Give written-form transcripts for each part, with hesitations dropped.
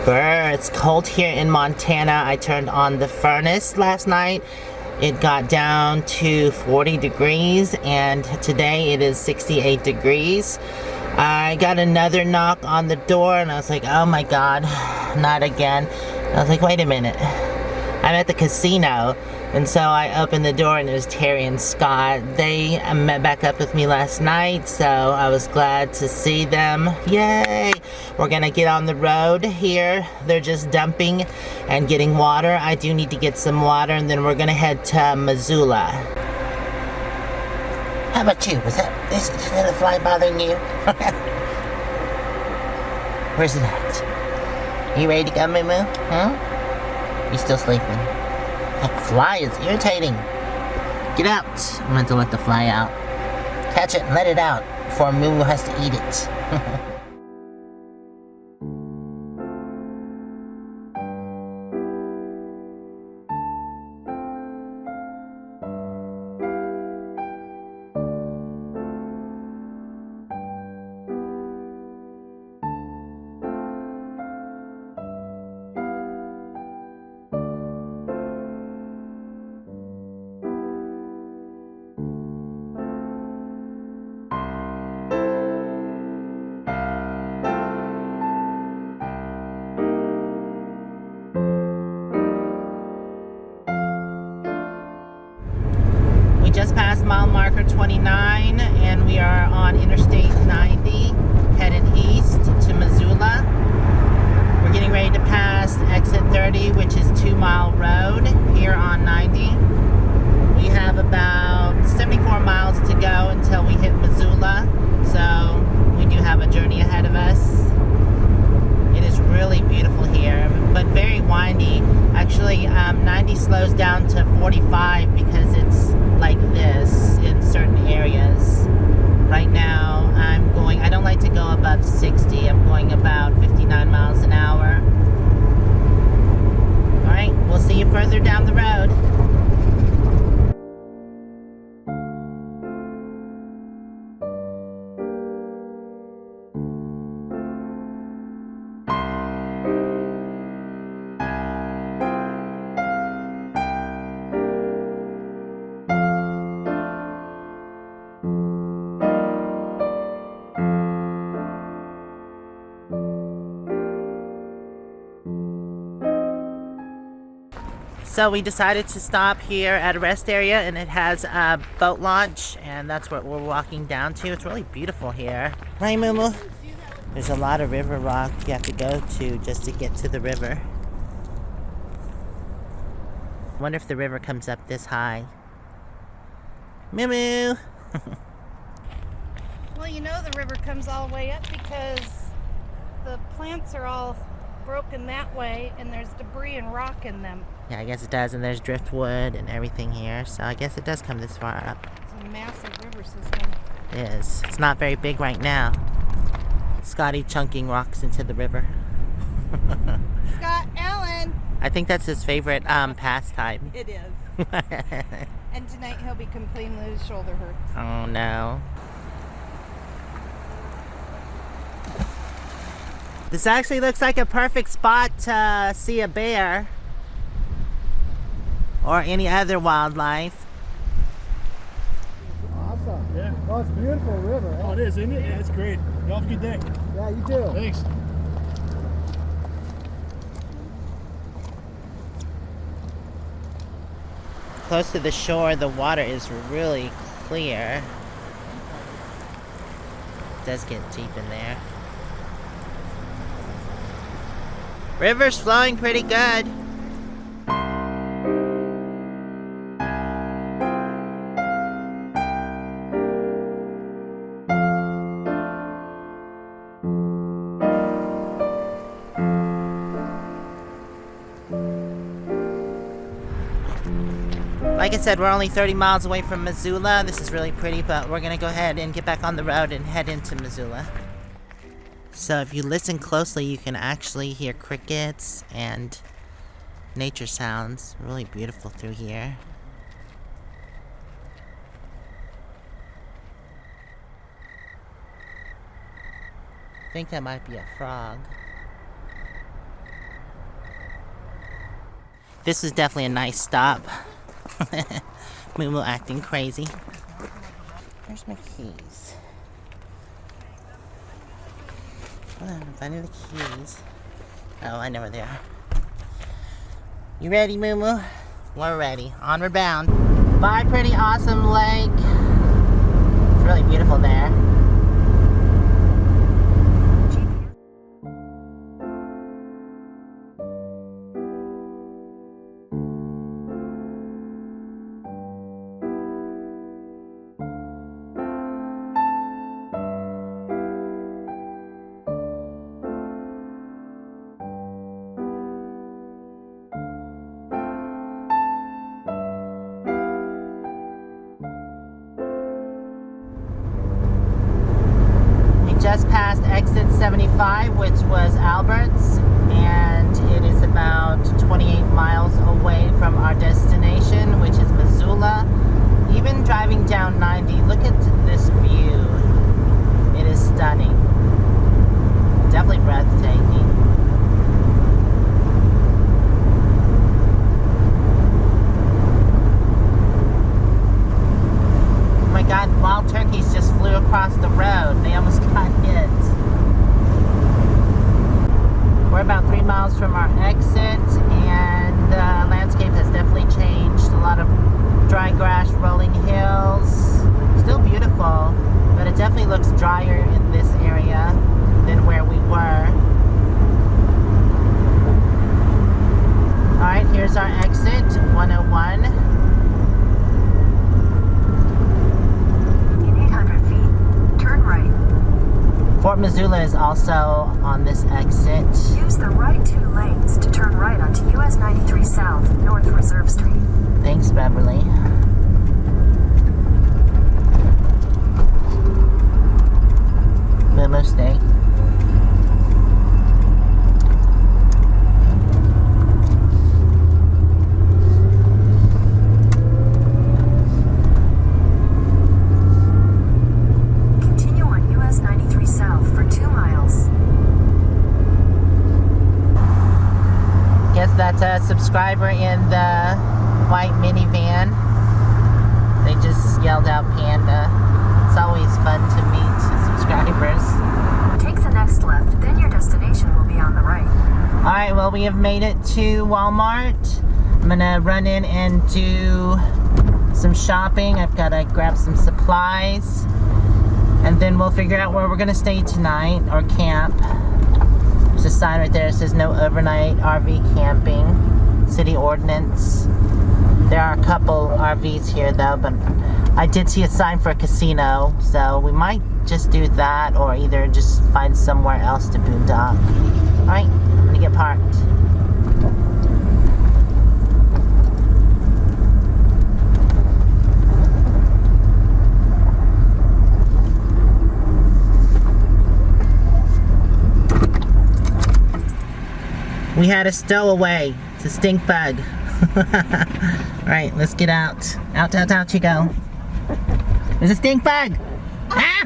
Brr, it's cold here in Montana. I turned on the furnace last night. It got down to 40 degrees and today it is 68 degrees. I got another knock on the door and I was like, oh my god, not again. I was like, wait a minute. I'm at the casino. And so I opened the door and it was Terry and Scott. They met back up with me last night, so I was glad to see them. Yay! We're gonna get on the road here. They're just dumping and getting water. I do need to get some water and then we're gonna head to Missoula. How about you? Is that a fly bothering you? Where's it at? You ready to go, Moo-moo? Huh? You still sleeping? That fly is irritating. Get out. I'm going to let the fly out. Catch it and let it out before Moo-moo has to eat it. Just passed mile marker 29 and we are on Interstate 90 headed east to Missoula. We're getting ready to pass exit 30, which is 2 Mile Road here on 90. We have about 74 miles to go until we hit Missoula, so we do have a journey ahead of us. It is really beautiful here, but very windy. Actually, 90 slows down to 45 because it's like this in certain areas. Right now, I don't like to go above 60. I'm going about 59 miles an hour. Alright, we'll see you further down the road. So we decided to stop here at a rest area and it has a boat launch and that's what we're walking down to. It's really beautiful here. Right, Moo-moo? There's a lot of river rock you have to go to just to get to the river. I wonder if the river comes up this high. Moo-moo! Well, you know the river comes all the way up because the plants are all broken that way and there's debris and rock in them. Yeah, I guess it does, and there's driftwood and everything here, so I guess it does come this far up. It's a massive river system. It is. It's not very big right now. Scotty chunking rocks into the river. Scott Allen! I think that's his favorite pastime. It is. And tonight he'll be complaining that his shoulder hurts. Oh no. This actually looks like a perfect spot to see a bear. Or any other wildlife. Awesome. Yeah. Well, it's a beautiful river. Eh? Oh, it is, isn't it? Yeah, it's great. You have a good day. Yeah, you too. Thanks. Close to the shore, the water is really clear. It does get deep in there. River's flowing pretty good. Like I said, we're only 30 miles away from Missoula. This is really pretty, but we're gonna go ahead and get back on the road and head into Missoula. So if you listen closely, you can actually hear crickets and nature sounds. Really beautiful through here. I think that might be a frog. This was definitely a nice stop. Moo-moo acting crazy. Where's my keys? Oh, I'm finding the keys. Oh, I know where they are. You ready, Moo-moo? We're ready. Onward Bound. Bye, pretty awesome lake. It's really beautiful there. Just passed exit 75, which was Albert's, and it is about 28 miles away from our destination, which is Missoula. Even driving down 90, look at this view. It is stunning. Definitely breathtaking. Oh my God, wild turkeys just flew across the road. They almost got hit. We're about 3 miles from our exit, and the landscape has definitely changed. A lot of dry grass, rolling hills. Still beautiful, but it definitely looks drier in this area than where we were. Alright, here's our exit, 101. Fort Missoula is also on this exit. Use the right 2 lanes to turn right onto US 93 South, North Reserve Street. Thanks, Beverly. Moo-moo, stay. That's a subscriber in the white minivan. They just yelled out Panda. It's always fun to meet subscribers. Take the next left, then your destination will be on the right. Alright, well, we have made it to Walmart. I'm gonna run in and do some shopping. I've gotta grab some supplies. And then we'll figure out where we're gonna stay tonight or camp. There's a sign right there that says no overnight RV camping, city ordinance. There are a couple RVs here though, but I did see a sign for a casino, so we might just do that or either just find somewhere else to boondock. Alright, I'm gonna get parked. We had a stowaway. It's a stink bug. Alright, let's get out. Out, out, out you go. There's a stink bug! Ah!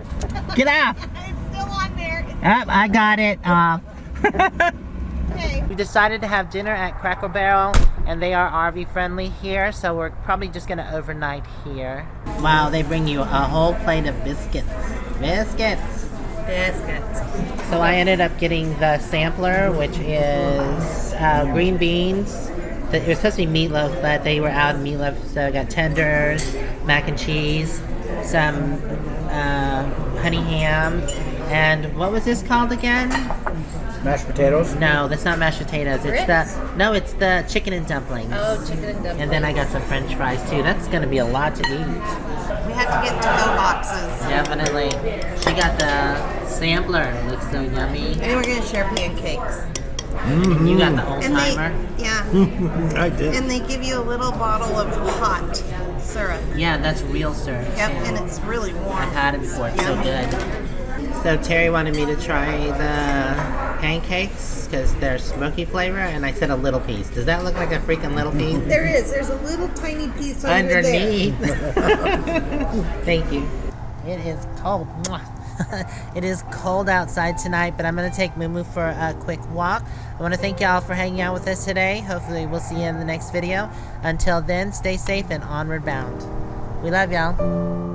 Get out! It's still on there. Oh, I got it. Okay. We decided to have dinner at Cracker Barrel, and they are RV friendly here, so we're probably just gonna overnight here. Wow, they bring you a whole plate of biscuits. Biscuits! Biscuits. So I ended up getting the sampler, which is green beans. It was supposed to be meatloaf, but they were out of meatloaf, so I got tenders, mac and cheese, some honey ham, and what was this called again? Mashed potatoes? No, that's not mashed potatoes. It's the chicken and dumplings. Oh, chicken and dumplings. And then I got some French fries too. That's gonna be a lot to eat. We have to get to-go boxes. Definitely. She got the sampler. Looks so yummy. And then we're gonna share pancakes. And you got the old And they, timer. yeah. I did. And they give you a little bottle of hot syrup. Yeah, that's real syrup. Yep, and it's really warm. I've had it before. It's so Yummy. good. So Terry wanted me to try the pancakes because they're smoky flavor, and I said a little piece. Does that look like a freaking little piece? There is. There's a little tiny piece under there. Underneath. Thank you. It is cold. Mwah. It is cold outside tonight, but I'm going to take Moo-moo for a quick walk. I want to thank y'all for hanging out with us today. Hopefully we'll see you in the next video. Until then, stay safe and onward bound. We love y'all.